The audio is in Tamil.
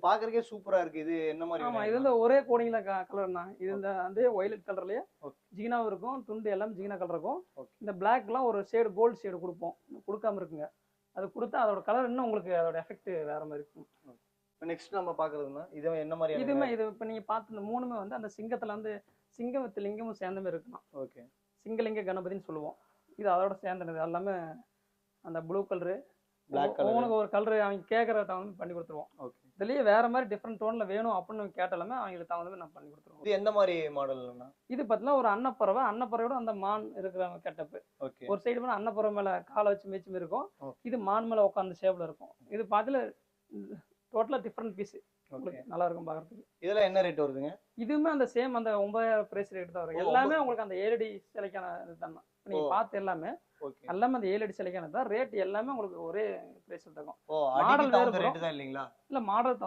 பாக்குறதுக்கே சூப்பரா இருக்கு. இது என்ன மாதிரி ஆமா, இது விநாயகர்? வந்து ஒரே கோடிங்ல கலர் தான். இது இந்த வந்து வயலட் கலர்லயே ஓகே. ஜீனாவும் இருக்கும், துண்டு எல்லாம் ஜீனா கலர் இருக்கும். ஓகே. இந்த பிளாக்லாம் ஒரு ஷேடு கோல்டு ஷேடு கொடுப்போம், கொடுக்காம இருக்குங்க. அது கொடுத்தா அதோட கலர் இன்னும் உங்களுக்கு அதோட எஃபெக்ட் வேற மாதிரி இருக்கும். நெக்ஸ்ட் நம்ம பாக்குறதுன்னா இது என்ன மாதிரியான இதுவுமே விநாயகர்? இது இப்ப நீங்க பார்த்த இந்த மூணுமே வந்து அந்த சிங்கத்துல வந்து சிங்கம் வித் லிங்கமும் சேர்ந்த மாதிரி இருக்கணும். ஓகே. சிங்கலிங்க கணபதினு சொல்லுவோம். இது அதோட சேர்ந்தது எல்லாமே. அந்த ப்ளூ கலரு Black color. உனக்கு ஒரு கலர் அவங்க கேட்கற தகுந்த பண்ணி கொடுத்துருவோம். ஓகே. இதுலயே வேற மாதிரி டிஃப்ரெண்ட் டோன்ல வேணும் அப்படின்னு கேட்டாலுமே அவங்களுக்கு தகுந்த மாதிரி நான் பண்ணி கொடுத்துருவோம். இது எந்த மாதிரி மாடல்னா? இது பார்த்தீங்கன்னா ஒரு அன்னப்பறவை, அன்னப்பறவையோட அந்த மான் இருக்கிற கெட்டப். ஓகே. ஒரு சைடு வந்து அன்னப்பறவை மேல காலை வச்சு மேய்ச்சி இருக்கும், ஓகே. இது மான் மேல உட்கார்ந்த ஷேப்ல இருக்கும். இது பார்த்தீங்கன்னா டோட்டலா டிஃப்ரெண்ட் பீஸ். உங்களுக்கு நல்லா இருக்கும் பாக்குறதுக்கு. இதெல்லாம் என்ன ரேட் வருதுங்க? இதுவுமே அந்த சேம் அந்த 9000 பிரைஸ் ரேட் தான் வரும். எல்லாமே உங்களுக்கு அந்த 7 அடி சிலைக்கான இதுதான். நீங்க பார்த்து எல்லாமே எல்லாமே அந்த 7 அடி சிலைக்கானது தான். ரேட் எல்லாமே உங்களுக்கு ஒரே பிரைஸ் இருக்கும். ஓ, அடிக்கு தகுந்த ரேட் தான் இல்லீங்களா? இல்ல மாடல்